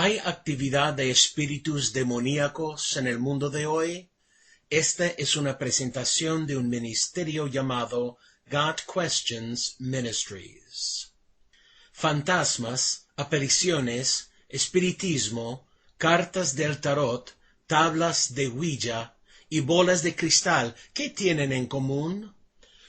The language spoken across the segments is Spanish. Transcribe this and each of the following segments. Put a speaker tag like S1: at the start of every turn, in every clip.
S1: ¿Hay actividad de espíritus demoníacos en el mundo de hoy? Esta es una presentación de un ministerio llamado God Questions Ministries. Fantasmas, apariciones, espiritismo, cartas del tarot, tablas de Ouija y bolas de cristal, ¿qué tienen en común?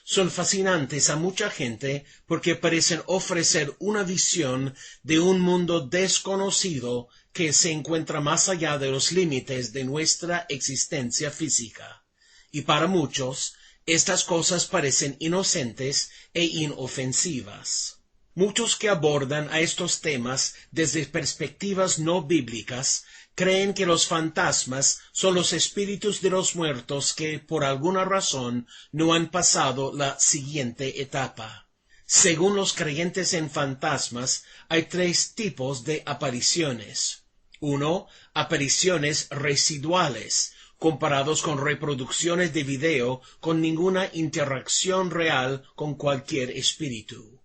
S1: Son fascinantes a mucha gente porque parecen ofrecer una visión de un mundo desconocido que se encuentra más allá de los límites de nuestra existencia física. Y para muchos, estas cosas parecen inocentes e inofensivas. Muchos que abordan a estos temas desde perspectivas no bíblicas creen que los fantasmas son los espíritus de los muertos que, por alguna razón, no han pasado la siguiente etapa. Según los creyentes en fantasmas, hay tres tipos de apariciones. 1. Apariciones residuales, comparados con reproducciones de video con ninguna interacción real con cualquier espíritu.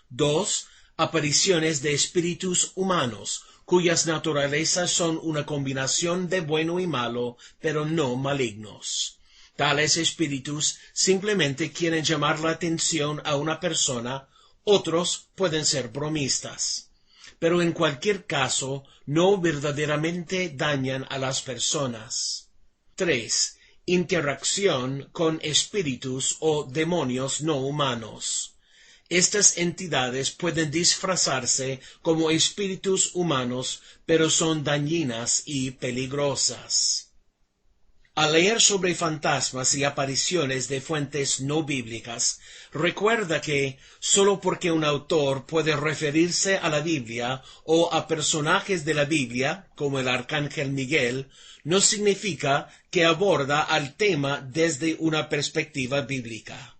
S1: 2. Apariciones de espíritus humanos, cuyas naturalezas son una combinación de bueno y malo, pero no malignos. Tales espíritus simplemente quieren llamar la atención a una persona, otros pueden ser bromistas. Pero en cualquier caso, no verdaderamente dañan a las personas. 3. Interacción con espíritus o demonios no humanos. Estas entidades pueden disfrazarse como espíritus humanos, pero son dañinas y peligrosas. Al leer sobre fantasmas y apariciones de fuentes no bíblicas, recuerda que solo porque un autor puede referirse a la Biblia o a personajes de la Biblia, como el arcángel Miguel, no significa que aborda al tema desde una perspectiva bíblica.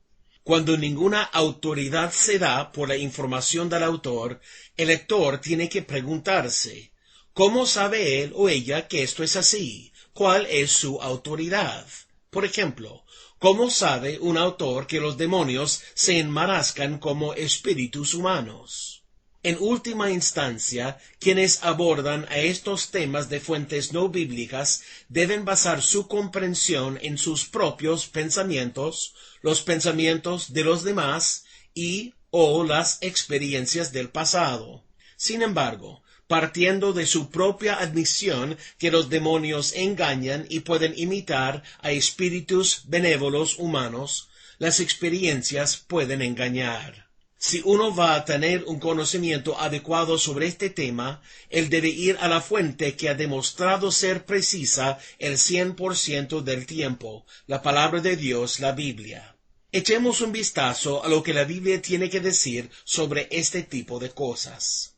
S1: Cuando ninguna autoridad se da por la información del autor, el lector tiene que preguntarse, ¿cómo sabe él o ella que esto es así? ¿Cuál es su autoridad? Por ejemplo, ¿cómo sabe un autor que los demonios se enmarascan como espíritus humanos? En última instancia, quienes abordan a estos temas de fuentes no bíblicas deben basar su comprensión en sus propios pensamientos, los pensamientos de los demás y o las experiencias del pasado. Sin embargo, partiendo de su propia admisión que los demonios engañan y pueden imitar a espíritus benévolos humanos, las experiencias pueden engañar. Si uno va a tener un conocimiento adecuado sobre este tema, él debe ir a la fuente que ha demostrado ser precisa el 100% del tiempo, la palabra de Dios, la Biblia. Echemos un vistazo a lo que la Biblia tiene que decir sobre este tipo de cosas.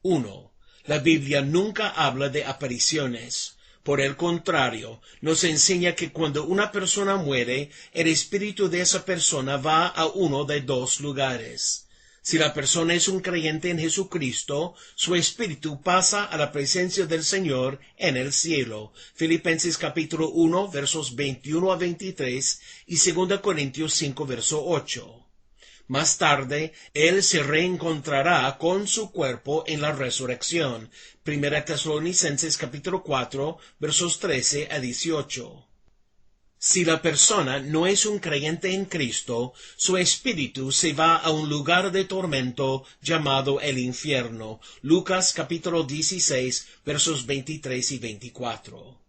S1: 1. La Biblia nunca habla de apariciones. Por el contrario, nos enseña que cuando una persona muere, el espíritu de esa persona va a uno de dos lugares. Si la persona es un creyente en Jesucristo, su espíritu pasa a la presencia del Señor en el cielo. Filipenses capítulo 1, versos 21 a 23 y 2 Corintios 5, verso 8. Más tarde, él se reencontrará con su cuerpo en la resurrección. 1 Tesalonicenses capítulo 4, versos 13 a 18. Si la persona no es un creyente en Cristo, su espíritu se va a un lugar de tormento llamado el infierno. Lucas capítulo 16, versos 23 y 24.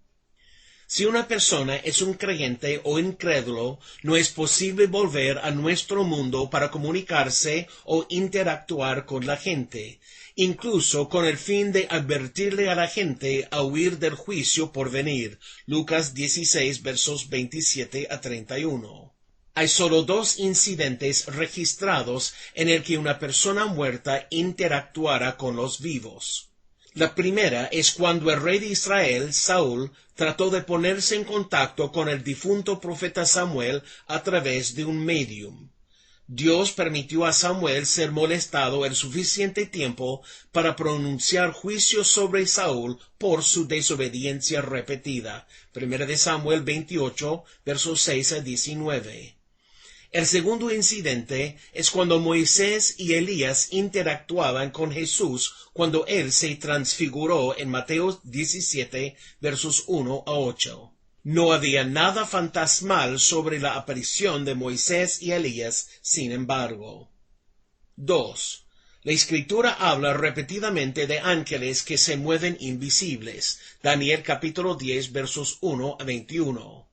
S1: Si una persona es un creyente o incrédulo, no es posible volver a nuestro mundo para comunicarse o interactuar con la gente, incluso con el fin de advertirle a la gente a huir del juicio por venir. Lucas 16, versos 27 a 31. Hay solo 2 incidentes registrados en el que una persona muerta interactuara con los vivos. La primera es cuando el rey de Israel, Saúl, trató de ponerse en contacto con el difunto profeta Samuel a través de un medium. Dios permitió a Samuel ser molestado el suficiente tiempo para pronunciar juicio sobre Saúl por su desobediencia repetida. 1 Samuel 28, versos 6 a 19. El segundo incidente es cuando Moisés y Elías interactuaban con Jesús cuando él se transfiguró en Mateo 17, versos 1 a 8. No había nada fantasmal sobre la aparición de Moisés y Elías, sin embargo. 2. La Escritura habla repetidamente de ángeles que se mueven invisibles. Daniel capítulo 10, versos 1 a 21.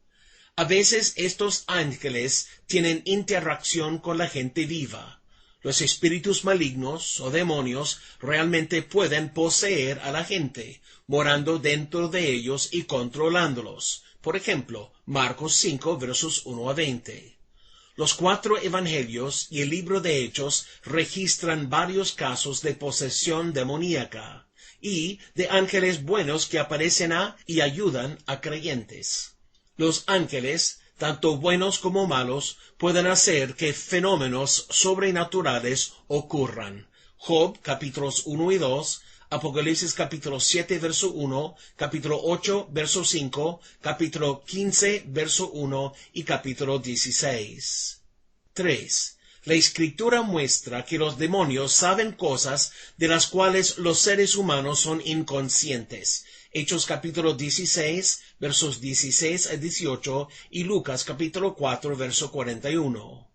S1: A veces estos ángeles tienen interacción con la gente viva. Los espíritus malignos o demonios realmente pueden poseer a la gente, morando dentro de ellos y controlándolos. Por ejemplo, Marcos 5, versos 1 a 20. Los 4 evangelios y el libro de Hechos registran varios casos de posesión demoníaca y de ángeles buenos que aparecen y ayudan a creyentes. Los ángeles, tanto buenos como malos, pueden hacer que fenómenos sobrenaturales ocurran. Job, capítulos 1 y 2, Apocalipsis capítulo 7, verso 1, capítulo 8, verso 5, capítulo 15, verso 1 y capítulo 16. 3. La Escritura muestra que los demonios saben cosas de las cuales los seres humanos son inconscientes. Hechos capítulo 16, versos 16 a 18 y Lucas capítulo 4, verso 41.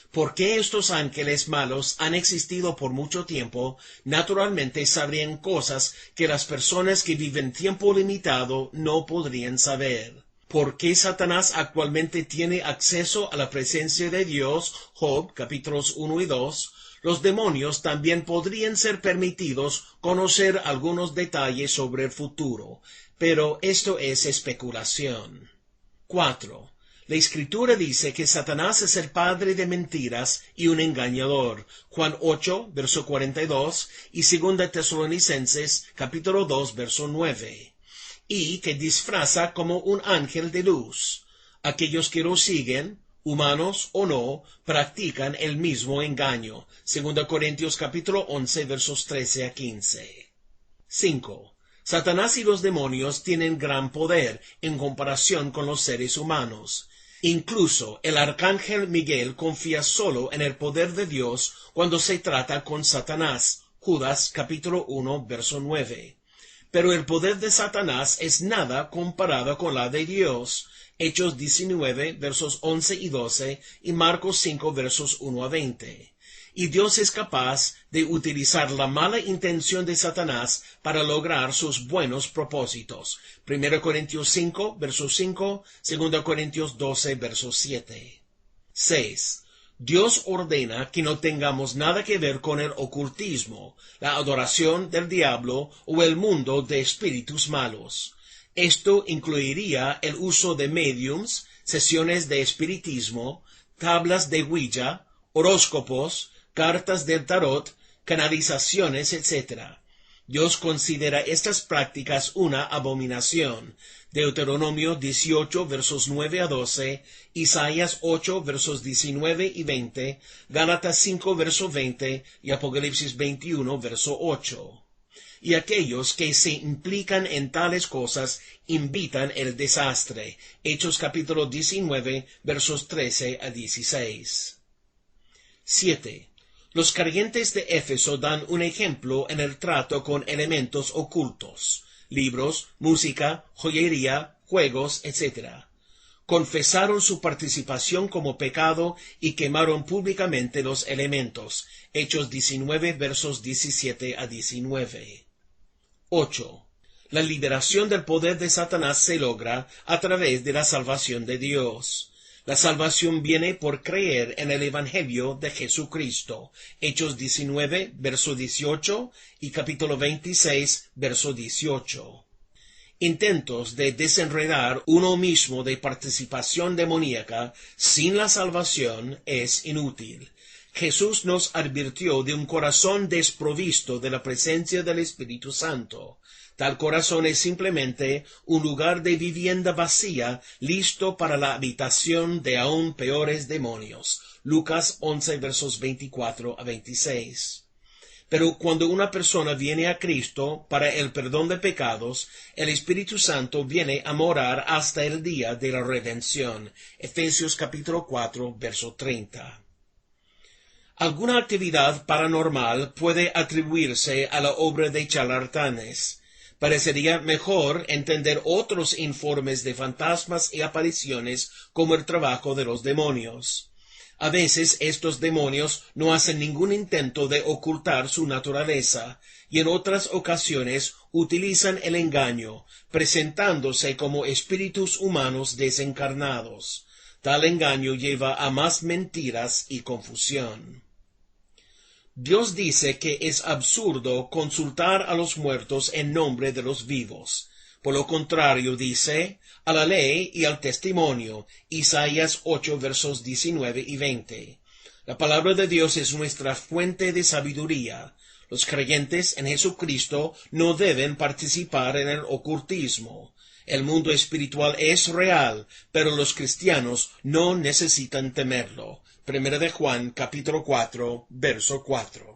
S1: Porque estos ángeles malos han existido por mucho tiempo, naturalmente sabrían cosas que las personas que viven tiempo limitado no podrían saber. ¿Por qué Satanás actualmente tiene acceso a la presencia de Dios? Job, capítulos 1 y 2. Los demonios también podrían ser permitidos conocer algunos detalles sobre el futuro, pero esto es especulación. 4. La Escritura dice que Satanás es el padre de mentiras y un engañador. Juan 8, verso 42 y 2 Tesalonicenses, capítulo 2, verso 9. Y que disfraza como un ángel de luz. Aquellos que lo siguen, humanos o no, practican el mismo engaño. 2 Corintios capítulo 11, versos 13 a 15. 5. Satanás y los demonios tienen gran poder en comparación con los seres humanos. Incluso el arcángel Miguel confía solo en el poder de Dios cuando se trata con Satanás. Judas capítulo 1, verso 9. Pero el poder de Satanás es nada comparado con la de Dios. Hechos 19, versos 11 y 12 y Marcos 5, versos 1 a 20. Y Dios es capaz de utilizar la mala intención de Satanás para lograr sus buenos propósitos. 1 Corintios 5, verso 5, 2 Corintios 12, verso 7. 6. Dios ordena que no tengamos nada que ver con el ocultismo, la adoración del diablo o el mundo de espíritus malos. Esto incluiría el uso de mediums, sesiones de espiritismo, tablas de Ouija, horóscopos, cartas del tarot, canalizaciones, etc. Dios considera estas prácticas una abominación. Deuteronomio 18, versos 9 a 12, Isaías 8, versos 19 y 20, Gálatas 5, verso 20 y Apocalipsis 21, verso 8. Y aquellos que se implican en tales cosas invitan el desastre. Hechos capítulo 19, versos 13 a 16. 7. Los creyentes de Éfeso dan un ejemplo en el trato con elementos ocultos, libros, música, joyería, juegos, etc. Confesaron su participación como pecado y quemaron públicamente los elementos. Hechos 19, versos 17 a 19. 8. La liberación del poder de Satanás se logra a través de la salvación de Dios. La salvación viene por creer en el Evangelio de Jesucristo. Hechos 19, verso 18 y capítulo 26, verso 18. Intentos de desenredar uno mismo de participación demoníaca sin la salvación es inútil. Jesús nos advirtió de un corazón desprovisto de la presencia del Espíritu Santo. Tal corazón es simplemente un lugar de vivienda vacía, listo para la habitación de aún peores demonios. Lucas 11, versos 24 a 26. Pero cuando una persona viene a Cristo para el perdón de pecados, el Espíritu Santo viene a morar hasta el día de la redención. Efesios capítulo 4, verso 30. Alguna actividad paranormal puede atribuirse a la obra de charlatanes. Parecería mejor entender otros informes de fantasmas y apariciones como el trabajo de los demonios. A veces estos demonios no hacen ningún intento de ocultar su naturaleza, y en otras ocasiones utilizan el engaño, presentándose como espíritus humanos desencarnados. Tal engaño lleva a más mentiras y confusión. Dios dice que es absurdo consultar a los muertos en nombre de los vivos. Por lo contrario, dice, a la ley y al testimonio, Isaías 8, versos 19 y 20. La palabra de Dios es nuestra fuente de sabiduría. Los creyentes en Jesucristo no deben participar en el ocultismo. El mundo espiritual es real, pero los cristianos no necesitan temerlo. Primera de Juan, capítulo 4, verso 4.